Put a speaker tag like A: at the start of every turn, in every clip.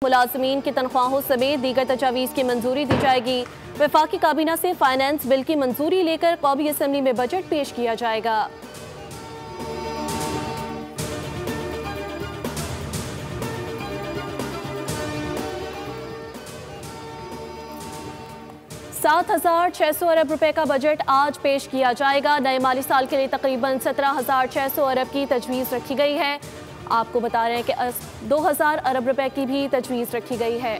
A: मुलाजमीन की तनख्वाहों समेत दीगर तजावीज़ की मंजूरी दी जाएगी। वफाकी काबीना से फाइनेंस बिल की मंजूरी लेकर कौमी असम्बली में बजट पेश किया जाएगा। $7,600 अरब रुपए का बजट आज पेश किया जाएगा। नए माली साल के लिए तकरीबन 17,600 अरब की तजवीज़ रखी गई है। आपको बता रहे हैं कि 2,000 अरब रुपए की भी तजवीज़ रखी गई है।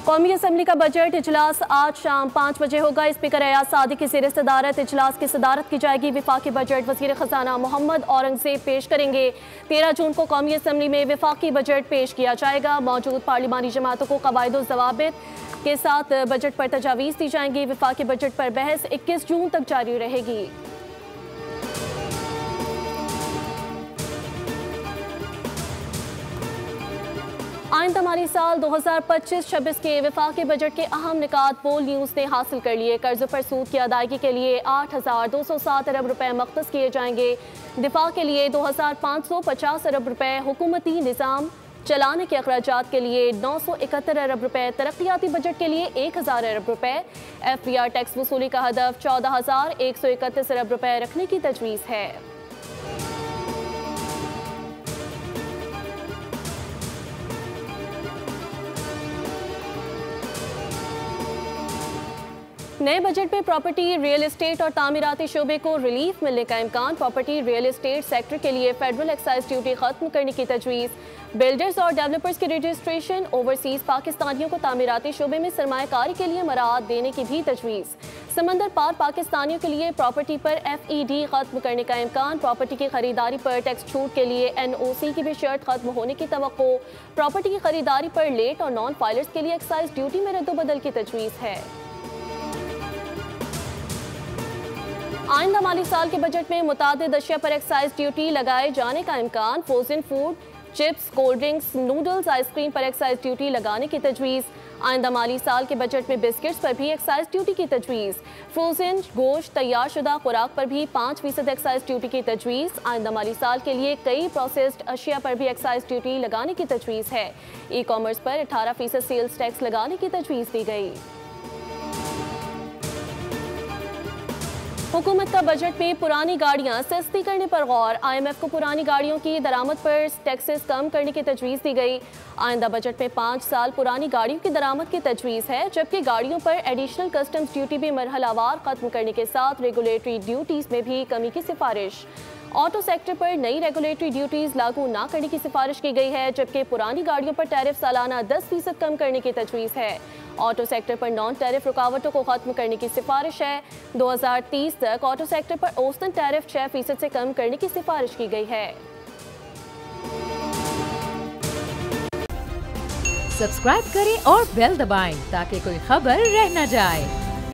A: कौमी असम्बली का बजट इजलास आज शाम 5 बजे होगा। स्पीकर एयाज सादी की ज़ेर सदारत इजलास की सदारत की जाएगी। वफाकी बजट वज़ीर ख़जाना मोहम्मद औरंगज़ेब पेश करेंगे। 13 जून को कौमी असम्बली में वफाकी बजट पेश किया जाएगा। मौजूद पार्लिमानी जमातों को क़वाइद व ज़वाबित के साथ बजट पर तजावीज़ दी जाएंगी। वफाकी बजट पर बहस 21 जून तक जारी रहेगी। आइंदा माली साल 2025-26 के वफाकी बजट के अहम निकात पोल न्यूज़ ने हासिल कर लिए। कर्ज़ों पर सूद की अदायगी के लिए 8,207 अरब रुपए मख्तस किए जाएंगे। दिफा के लिए 2,550 अरब रुपए, हुकूमती निज़ाम चलाने के अखराजात के लिए 971 अरब रुपए, तरक्याती बजट के लिए 1,000 अरब रुपए। FBR टैक्स वसूली का हदफ 14,131 अरब रुपए रखने की तजवीज़ है। नए बजट में प्रॉपर्टी, रियल एस्टेट और तामीराती शोबे को रिलीफ मिलने का इम्कान। प्रॉपर्टी रियल एस्टेट सेक्टर के लिए फेडरल एक्साइज ड्यूटी खत्म करने की तजवीज़। बिल्डर्स और डेवलपर्स की रजिस्ट्रेशन, ओवरसीज पाकिस्तानियों को तामीराती शोबे में सरमायाकारी के लिए मराहत देने की भी तजवीज़। समंदर पार पाकिस्तानियों के लिए प्रॉपर्टी पर FED खत्म करने का इम्कान। प्रॉपर्टी की खरीदारी पर टैक्स छूट के लिए NOC की भी शर्त खत्म होने की तवक्को। प्रॉपर्टी की खरीदारी पर लेट और नॉन फाइलर्स के लिए एक्साइज ड्यूटी में रद्दोबदल की तजवीज़ है। आइंदा माली साल के बजट में मुतादिद अशिया पर एक्साइज ड्यूटी लगाए जाने का इम्कान। Frozen food, chips, cold drinks, noodles, ice cream पर एक्साइज ड्यूटी लगाने की तजवीज़। आइंदा माली साल के बजट में बिस्किट्स पर भी एक्साइज ड्यूटी की तजवीज़। फ्रोजन गोश्त, तैयार शुदा खुराक पर भी 5% एक्साइज ड्यूटी की तजवीज़। आइंदा माली साल के लिए कई प्रोसेस्ड अशिया पर भी एक्साइज ड्यूटी लगाने की तजवीज़ है। ई कॉमर्स पर 18% सेल्स टैक्स लगाने की तजवीज़ दी गई। हुकूमत का बजट में पुरानी गाड़ियां सस्ती करने पर गौर। IMF को पुरानी गाड़ियों की दरामद पर टैक्सेस कम करने की तजवीज़ दी गई। आइंदा बजट में 5 साल पुरानी गाड़ियों की दरामद की तजवीज़ है, जबकि गाड़ियों पर एडिशनल कस्टम्स ड्यूटी भी मरहलावार खत्म करने के साथ रेगुलेटरी ड्यूटीज़ में भी कमी की सिफारिश। ऑटो सेक्टर पर नई रेगुलेटरी ड्यूटीज़ लागू न करने की सिफारिश की गई है, जबकि पुरानी गाड़ियों पर टैरिफ सालाना 10% कम करने की तजवीज़ है। ऑटो सेक्टर पर नॉन टैरिफ रुकावटों को खत्म करने की सिफारिश है। 2030 तक ऑटो सेक्टर पर औसतन टैरिफ 6% से कम करने की सिफारिश की गई है।
B: सब्सक्राइब करें और बेल दबाएं ताकि कोई खबर रह न जाए।